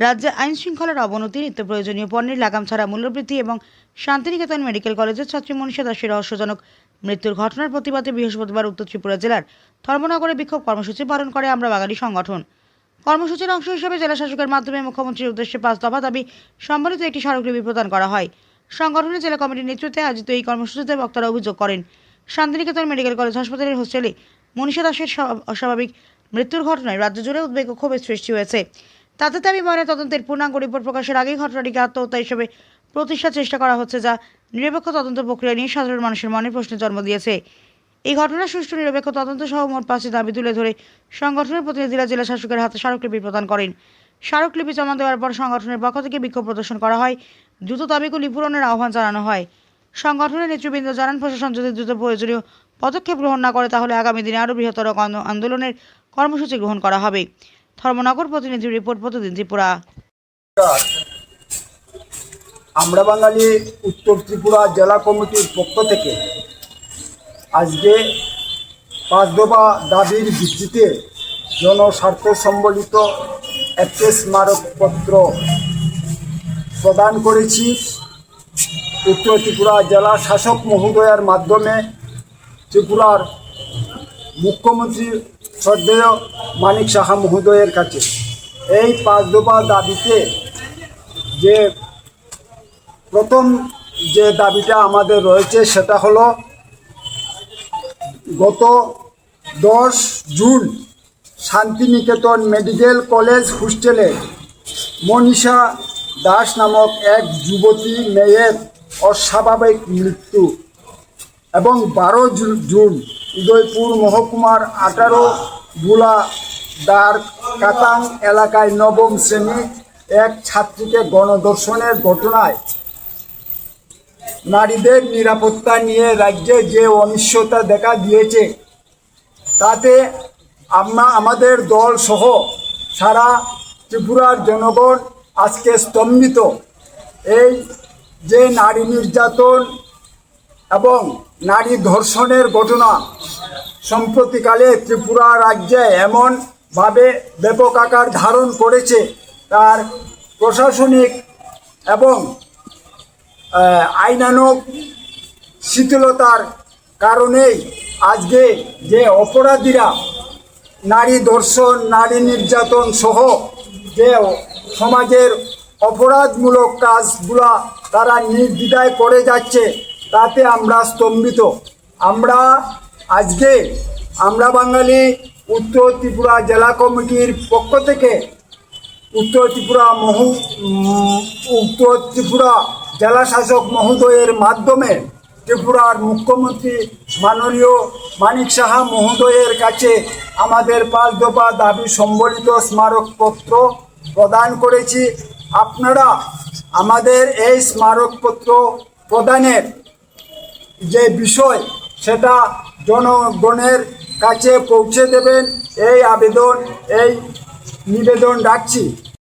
রাজ্যে আইন শৃঙ্খলার অবনতি, নিত্য প্রয়োজনীয় পণ্যের লাগাম ছাড়া মূল্যবৃদ্ধি এবং শান্তিনিকেতন মেডিকেল কলেজের ছাত্রী মনীষা দাসের রহস্যজনক মৃত্যুর ঘটনার প্রতিবাদে বৃহস্পতিবার উত্তর ত্রিপুরা জেলার ধর্মনগরে বিক্ষোভ কর্মসূচি পালন করে আমরা বাঙালি সংগঠন। কর্মসূচির অংশ হিসেবে জেলা শাসকের মাধ্যমে মুখ্যমন্ত্রীর উদ্দেশ্যে 5 দফা দাবি সম্বলিত একটি স্মারকলিপি প্রদান করা হয়। সংগঠনের জেলা কমিটির নেতৃত্বে আয়োজিত এই কর্মসূচিতে বক্তারা অভিযোগ করেন, শান্তিনিকেতন মেডিকেল কলেজ হাসপাতালের হোস্টেলে মনীষা দাসের অস্বাভাবিক মৃত্যুর ঘটনায় রাজ্য জুড়ে উদ্বেগ ও ক্ষোভের সৃষ্টি হয়েছে। তাদের দাবি, ময়নাতদন্তের পূর্ণাঙ্গ রিপোর্ট প্রকাশের আগেই ঘটনাটিকে আত্মহত্যা হিসেবে প্রতিষ্ঠার চেষ্টা করা হচ্ছে, যা নিরপেক্ষ তদন্ত প্রক্রিয়া নিয়ে সাধারণ মানুষের মনে প্রশ্নের জন্ম দিয়েছে। এই ঘটনার সুষ্ঠু নিরপেক্ষ তদন্ত সহ মোট 5টি দাবি তুলে ধরে সংগঠনের প্রতিনিধিরা জেলা শাসকের হাতে স্মারকলিপি প্রদান করেন। স্মারকলিপি জমা দেওয়ার পর সংগঠনের পক্ষ থেকে বিক্ষোভ প্রদর্শন করা হয়। দ্রুত দাবিগুলি পূরণের আহ্বান জানানো হয়। সংগঠনের নেতৃবৃন্দ জানান, প্রশাসন যদি দ্রুত প্রয়োজনীয় পদক্ষেপ গ্রহণ না করে তাহলে আগামী দিনে আরও বৃহত্তর আন্দোলনের কর্মসূচি গ্রহণ করা হবে। ধর্মনগর প্রতিনিধি রিপোর্ট, প্রতিদিন ত্রিপুরা। আমরা বাঙালি উত্তর ত্রিপুরা জেলা কমিটির পক্ষ থেকে আজকে 5 দফা দাবির ভিত্তিতে জনস্বার্থ সম্বলিত একটি স্মারকপত্র প্রদান করেছি। উত্তর ত্রিপুরা জেলা শাসক মহোদয়ের মাধ্যমে ত্রিপুরার মুখ্যমন্ত্রী শ্রদ্ধেয় মানিক সাহা মহোদয়ের কাছে এই 5 দফা দাবিতে যে প্রথম যে দাবিটা আমাদের রয়েছে সেটা হলো, গত 10 জুন শান্তিনিকেতন মেডিকেল কলেজ হোস্টেলে মনীষা দাস নামক এক যুবতী মেয়ের অস্বাভাবিক মৃত্যু এবং 12 জুন উদয়পুর মহকুমার 18 বুলা দার কাতাং এলাকায় 9ম শ্রেণীর এক ছাত্রীকে গণধর্ষণের ঘটনায় নারীদের নিরাপত্তা নিয়ে রাজ্যে যে অনিশ্চয়তা দেখা দিয়েছে, তাতে আমাদের দল সহ সারা ত্রিপুরার জনগণ আজকে স্তম্ভিত। এই যে নারী নির্যাতন এবং নারী ধর্ষণের ঘটনা সম্প্রতিকালে ত্রিপুরা রাজ্যে এমনভাবে ব্যাপক আকার ধারণ করেছে, তার প্রশাসনিক এবং আইনানুগ শিথিলতার কারণেই আজকে যে অপরাধীরা নারী ধর্ষণ, নারী নির্যাতন সহ যে সমাজের অপরাধমূলক কাজগুলা তারা নির্দ্বিধায় করে যাচ্ছে, তাতে আমরা স্তম্ভিত। আমরা বাঙালি উত্তর ত্রিপুরা জেলা কমিটির পক্ষ থেকে উত্তর ত্রিপুরা জেলা শাসক মহোদয়ের মাধ্যমে ত্রিপুরার মুখ্যমন্ত্রী মাননীয় মানিক সাহা মহোদয়ের কাছে আমাদের 5 দফা দাবি সম্বলিত স্মারকপত্র প্রদান করেছি। আপনারা আমাদের এই স্মারকপত্র প্রদানের যে বিষয় সেটা জনগণের কাছে পৌঁছে দেবেন, এই নিবেদন রাখছি।